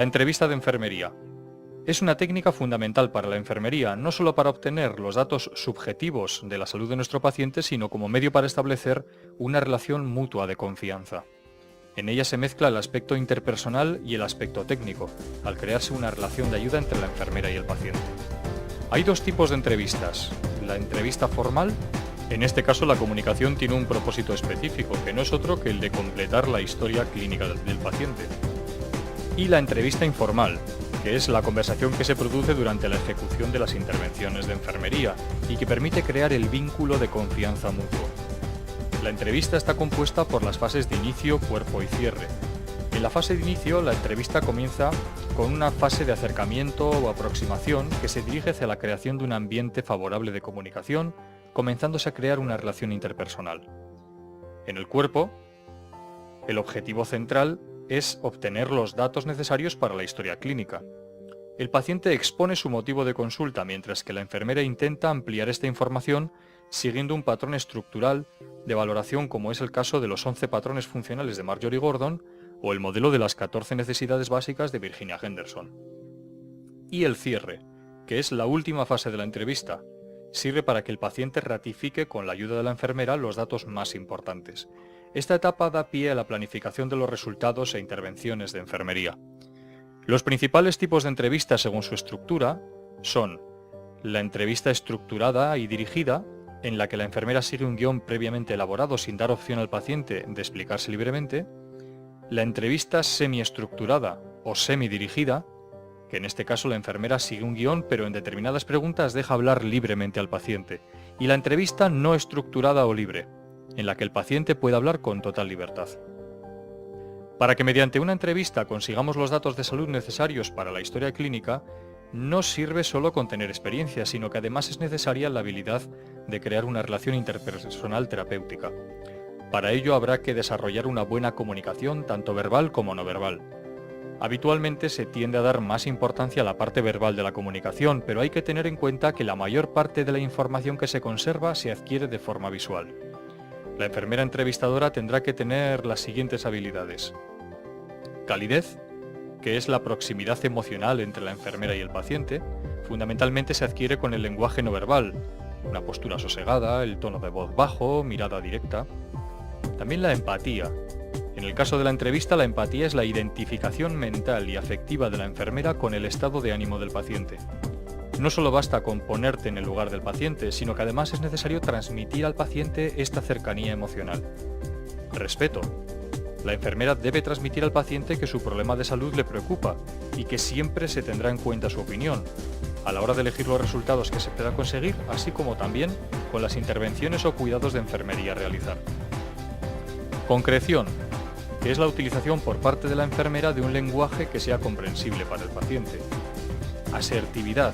La entrevista de enfermería. Es una técnica fundamental para la enfermería, no solo para obtener los datos subjetivos de la salud de nuestro paciente, sino como medio para establecer una relación mutua de confianza. En ella se mezcla el aspecto interpersonal y el aspecto técnico, al crearse una relación de ayuda entre la enfermera y el paciente. Hay dos tipos de entrevistas. La entrevista formal. En este caso, la comunicación tiene un propósito específico, que no es otro que el de completar la historia clínica del paciente. Y la entrevista informal, que es la conversación que se produce durante la ejecución de las intervenciones de enfermería y que permite crear el vínculo de confianza mutuo. La entrevista está compuesta por las fases de inicio, cuerpo y cierre. En la fase de inicio, la entrevista comienza con una fase de acercamiento o aproximación que se dirige hacia la creación de un ambiente favorable de comunicación, comenzándose a crear una relación interpersonal. En el cuerpo, el objetivo central es obtener los datos necesarios para la historia clínica. El paciente expone su motivo de consulta, mientras que la enfermera intenta ampliar esta información siguiendo un patrón estructural de valoración, como es el caso de los 11 patrones funcionales de Marjorie Gordon o el modelo de las 14 necesidades básicas de Virginia Henderson. Y el cierre, que es la última fase de la entrevista, sirve para que el paciente ratifique con la ayuda de la enfermera los datos más importantes. Esta etapa da pie a la planificación de los resultados e intervenciones de enfermería. Los principales tipos de entrevistas según su estructura son la entrevista estructurada y dirigida, en la que la enfermera sigue un guión previamente elaborado sin dar opción al paciente de explicarse libremente, la entrevista semiestructurada o semidirigida, que en este caso la enfermera sigue un guión pero en determinadas preguntas deja hablar libremente al paciente, y la entrevista no estructurada o libre, en la que el paciente puede hablar con total libertad. Para que mediante una entrevista consigamos los datos de salud necesarios para la historia clínica, no sirve solo con tener experiencia, sino que además es necesaria la habilidad de crear una relación interpersonal terapéutica. Para ello habrá que desarrollar una buena comunicación, tanto verbal como no verbal. Habitualmente se tiende a dar más importancia a la parte verbal de la comunicación, pero hay que tener en cuenta que la mayor parte de la información que se conserva se adquiere de forma visual. La enfermera entrevistadora tendrá que tener las siguientes habilidades. Calidez, que es la proximidad emocional entre la enfermera y el paciente, fundamentalmente se adquiere con el lenguaje no verbal, una postura sosegada, el tono de voz bajo, mirada directa. También la empatía. En el caso de la entrevista, la empatía es la identificación mental y afectiva de la enfermera con el estado de ánimo del paciente. No solo basta con ponerte en el lugar del paciente, sino que además es necesario transmitir al paciente esta cercanía emocional. Respeto. La enfermera debe transmitir al paciente que su problema de salud le preocupa y que siempre se tendrá en cuenta su opinión, a la hora de elegir los resultados que se puedan conseguir, así como también con las intervenciones o cuidados de enfermería a realizar. Concreción, que es la utilización por parte de la enfermera de un lenguaje que sea comprensible para el paciente. Asertividad,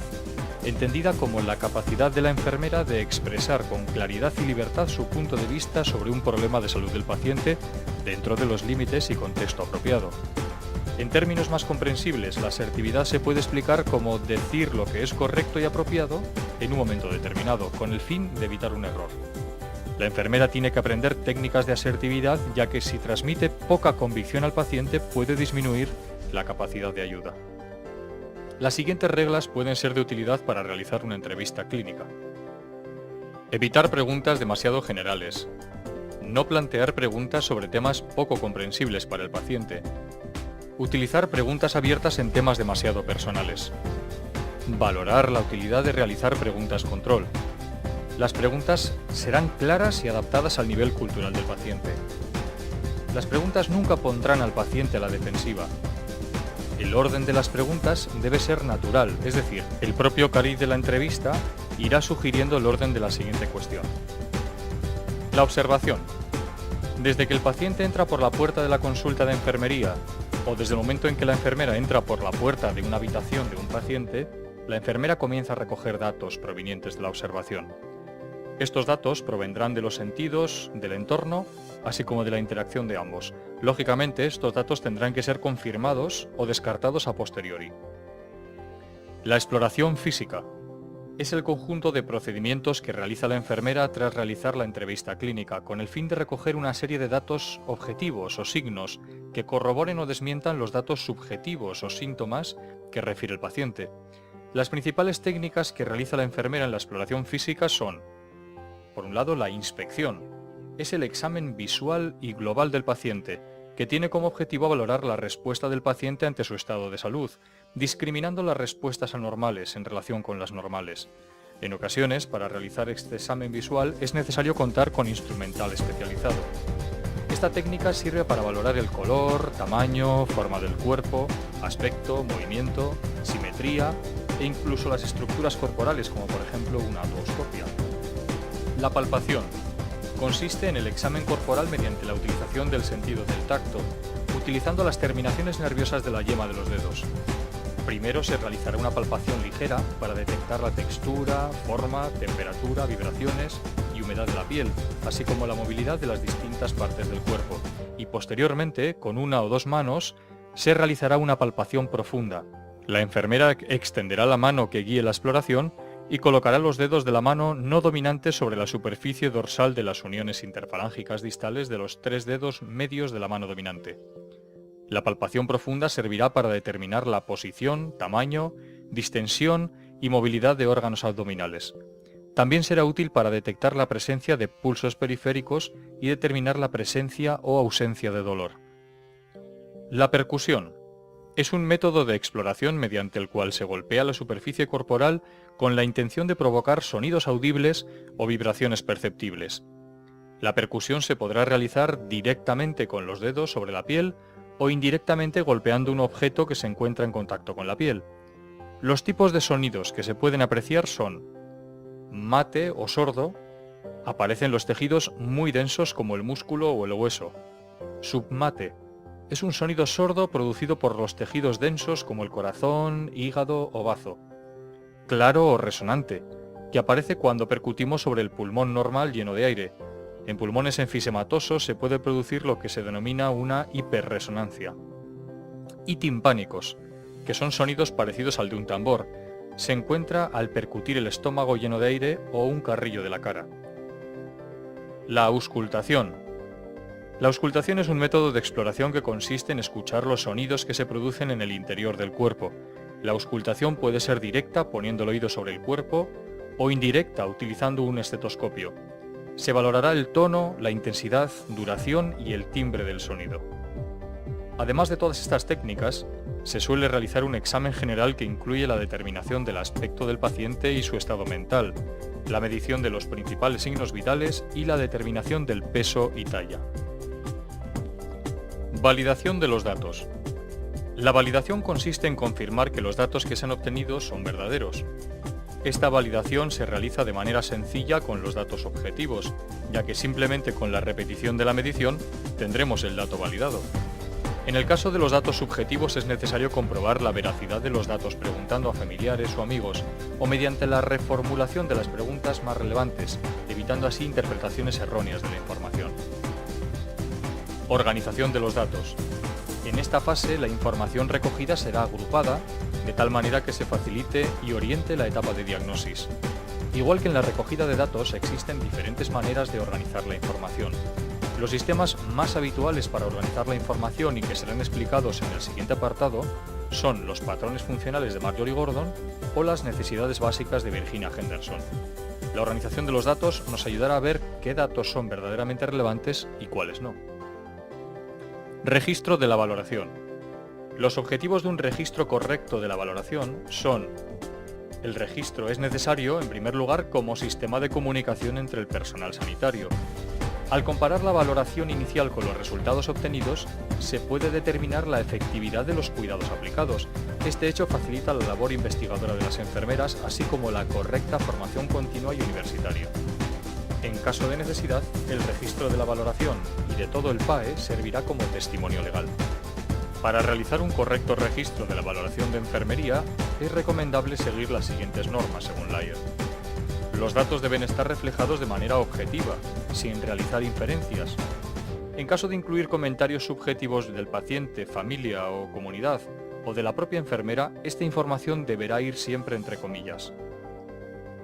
entendida como la capacidad de la enfermera de expresar con claridad y libertad su punto de vista sobre un problema de salud del paciente dentro de los límites y contexto apropiado. En términos más comprensibles, la asertividad se puede explicar como decir lo que es correcto y apropiado en un momento determinado, con el fin de evitar un error. La enfermera tiene que aprender técnicas de asertividad, ya que si transmite poca convicción al paciente puede disminuir la capacidad de ayuda. Las siguientes reglas pueden ser de utilidad para realizar una entrevista clínica. Evitar preguntas demasiado generales. No plantear preguntas sobre temas poco comprensibles para el paciente. Utilizar preguntas abiertas en temas demasiado personales. Valorar la utilidad de realizar preguntas control. Las preguntas serán claras y adaptadas al nivel cultural del paciente. Las preguntas nunca pondrán al paciente a la defensiva. El orden de las preguntas debe ser natural, es decir, el propio cariz de la entrevista irá sugiriendo el orden de la siguiente cuestión. La observación. Desde que el paciente entra por la puerta de la consulta de enfermería o desde el momento en que la enfermera entra por la puerta de una habitación de un paciente, la enfermera comienza a recoger datos provenientes de la observación. Estos datos provendrán de los sentidos, del entorno, así como de la interacción de ambos. Lógicamente, estos datos tendrán que ser confirmados o descartados a posteriori. La exploración física. Es el conjunto de procedimientos que realiza la enfermera tras realizar la entrevista clínica, con el fin de recoger una serie de datos objetivos o signos que corroboren o desmientan los datos subjetivos o síntomas que refiere el paciente. Las principales técnicas que realiza la enfermera en la exploración física son, por un lado, la inspección. Es el examen visual y global del paciente, que tiene como objetivo valorar la respuesta del paciente ante su estado de salud, discriminando las respuestas anormales en relación con las normales. En ocasiones, para realizar este examen visual es necesario contar con instrumental especializado. Esta técnica sirve para valorar el color, tamaño, forma del cuerpo, aspecto, movimiento, simetría e incluso las estructuras corporales, como por ejemplo una otoscopia. La palpación consiste en el examen corporal mediante la utilización del sentido del tacto, utilizando las terminaciones nerviosas de la yema de los dedos. Primero se realizará una palpación ligera para detectar la textura, forma, temperatura, vibraciones y humedad de la piel, así como la movilidad de las distintas partes del cuerpo, y posteriormente, con una o dos manos, se realizará una palpación profunda. La enfermera extenderá la mano que guíe la exploración y colocará los dedos de la mano no dominante sobre la superficie dorsal de las uniones interfalángicas distales de los 3 dedos medios de la mano dominante. La palpación profunda servirá para determinar la posición, tamaño, distensión y movilidad de órganos abdominales. También será útil para detectar la presencia de pulsos periféricos y determinar la presencia o ausencia de dolor. La percusión es un método de exploración mediante el cual se golpea la superficie corporal con la intención de provocar sonidos audibles o vibraciones perceptibles. La percusión se podrá realizar directamente con los dedos sobre la piel o indirectamente golpeando un objeto que se encuentra en contacto con la piel. Los tipos de sonidos que se pueden apreciar son mate o sordo, aparecen los tejidos muy densos como el músculo o el hueso. Submate es un sonido sordo producido por los tejidos densos como el corazón, hígado o bazo. Claro o resonante, que aparece cuando percutimos sobre el pulmón normal lleno de aire. En pulmones enfisematosos se puede producir lo que se denomina una hiperresonancia. Y timpánicos, que son sonidos parecidos al de un tambor. Se encuentra al percutir el estómago lleno de aire o un carrillo de la cara. La auscultación. La auscultación es un método de exploración que consiste en escuchar los sonidos que se producen en el interior del cuerpo. La auscultación puede ser directa poniendo el oído sobre el cuerpo o indirecta utilizando un estetoscopio. Se valorará el tono, la intensidad, duración y el timbre del sonido. Además de todas estas técnicas, se suele realizar un examen general que incluye la determinación del aspecto del paciente y su estado mental, la medición de los principales signos vitales y la determinación del peso y talla. Validación de los datos. La validación consiste en confirmar que los datos que se han obtenido son verdaderos. Esta validación se realiza de manera sencilla con los datos objetivos, ya que simplemente con la repetición de la medición tendremos el dato validado. En el caso de los datos subjetivos es necesario comprobar la veracidad de los datos preguntando a familiares o amigos, o mediante la reformulación de las preguntas más relevantes, evitando así interpretaciones erróneas de la información. Organización de los datos. En esta fase la información recogida será agrupada de tal manera que se facilite y oriente la etapa de diagnosis. Igual que en la recogida de datos existen diferentes maneras de organizar la información. Los sistemas más habituales para organizar la información y que serán explicados en el siguiente apartado son los patrones funcionales de Marjorie Gordon o las necesidades básicas de Virginia Henderson. La organización de los datos nos ayudará a ver qué datos son verdaderamente relevantes y cuáles no. Registro de la valoración. Los objetivos de un registro correcto de la valoración son: el registro es necesario, en primer lugar, como sistema de comunicación entre el personal sanitario. Al comparar la valoración inicial con los resultados obtenidos, se puede determinar la efectividad de los cuidados aplicados. Este hecho facilita la labor investigadora de las enfermeras, así como la correcta formación continua y universitaria. En caso de necesidad, el registro de la valoración y de todo el PAE servirá como testimonio legal. Para realizar un correcto registro de la valoración de enfermería, es recomendable seguir las siguientes normas según Lyer. Los datos deben estar reflejados de manera objetiva, sin realizar inferencias. En caso de incluir comentarios subjetivos del paciente, familia o comunidad, o de la propia enfermera, esta información deberá ir siempre entre comillas.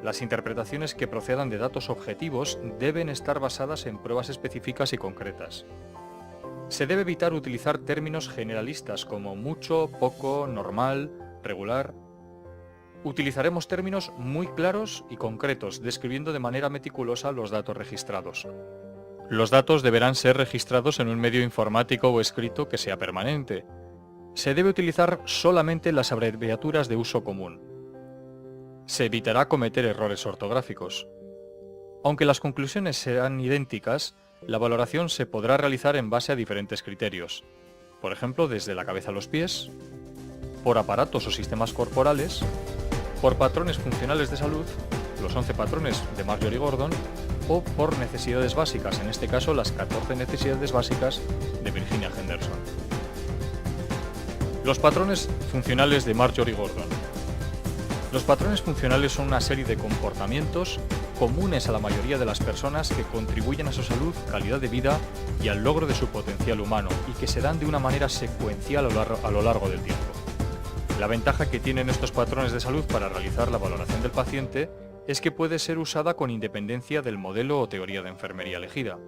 Las interpretaciones que procedan de datos objetivos deben estar basadas en pruebas específicas y concretas. Se debe evitar utilizar términos generalistas como mucho, poco, normal, regular. Utilizaremos términos muy claros y concretos, describiendo de manera meticulosa los datos registrados. Los datos deberán ser registrados en un medio informático o escrito que sea permanente. Se debe utilizar solamente las abreviaturas de uso común. Se evitará cometer errores ortográficos. Aunque las conclusiones serán idénticas, la valoración se podrá realizar en base a diferentes criterios. Por ejemplo, desde la cabeza a los pies, por aparatos o sistemas corporales, por patrones funcionales de salud, los 11 patrones de Marjorie Gordon, o por necesidades básicas, en este caso las 14 necesidades básicas de Virginia Henderson. Los patrones funcionales de Marjorie Gordon. Los patrones funcionales son una serie de comportamientos comunes a la mayoría de las personas que contribuyen a su salud, calidad de vida y al logro de su potencial humano, y que se dan de una manera secuencial a lo largo del tiempo. La ventaja que tienen estos patrones de salud para realizar la valoración del paciente es que puede ser usada con independencia del modelo o teoría de enfermería elegida.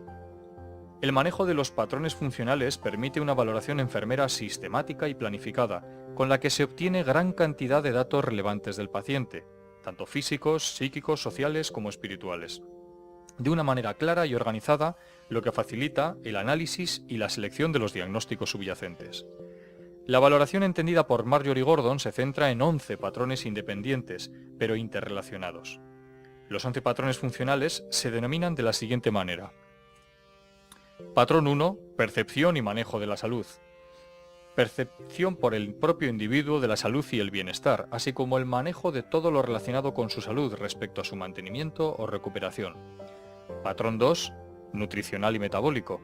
El manejo de los patrones funcionales permite una valoración enfermera sistemática y planificada, con la que se obtiene gran cantidad de datos relevantes del paciente, tanto físicos, psíquicos, sociales como espirituales, de una manera clara y organizada, lo que facilita el análisis y la selección de los diagnósticos subyacentes. La valoración entendida por Marjorie Gordon se centra en 11 patrones independientes, pero interrelacionados. Los 11 patrones funcionales se denominan de la siguiente manera. Patrón 1. Percepción y manejo de la salud. Percepción por el propio individuo de la salud y el bienestar, así como el manejo de todo lo relacionado con su salud respecto a su mantenimiento o recuperación. Patrón 2. Nutricional y metabólico.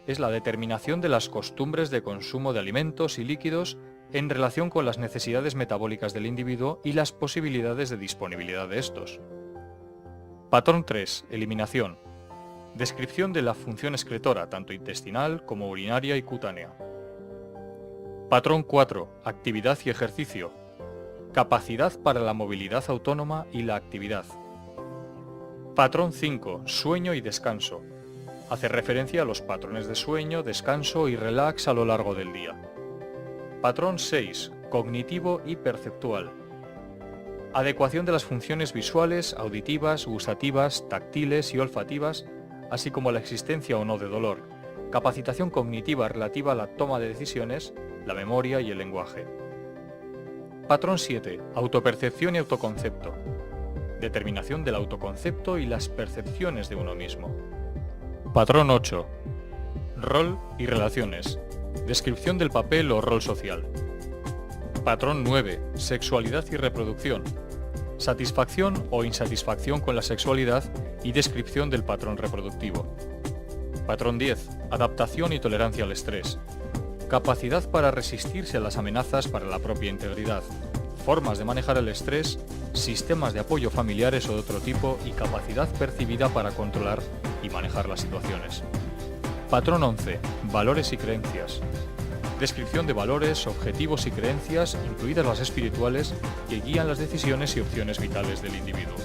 Es la determinación de las costumbres de consumo de alimentos y líquidos en relación con las necesidades metabólicas del individuo y las posibilidades de disponibilidad de estos. Patrón 3. Eliminación. Descripción de la función excretora, tanto intestinal como urinaria y cutánea. Patrón 4. Actividad y ejercicio. Capacidad para la movilidad autónoma y la actividad. Patrón 5. Sueño y descanso. Hace referencia a los patrones de sueño, descanso y relax a lo largo del día. Patrón 6. Cognitivo y perceptual. Adecuación de las funciones visuales, auditivas, gustativas, táctiles y olfativas, así como la existencia o no de dolor. Capacitación cognitiva relativa a la toma de decisiones, la memoria y el lenguaje. Patrón 7. Autopercepción y autoconcepto. Determinación del autoconcepto y las percepciones de uno mismo. Patrón 8. Rol y relaciones. Descripción del papel o rol social. Patrón 9. Sexualidad y reproducción. Satisfacción o insatisfacción con la sexualidad y descripción del patrón reproductivo. Patrón 10. Adaptación y tolerancia al estrés. Capacidad para resistirse a las amenazas para la propia integridad. Formas de manejar el estrés, sistemas de apoyo familiares o de otro tipo y capacidad percibida para controlar y manejar las situaciones. Patrón 11. Valores y creencias. Descripción de valores, objetivos y creencias, incluidas las espirituales, que guían las decisiones y opciones vitales del individuo.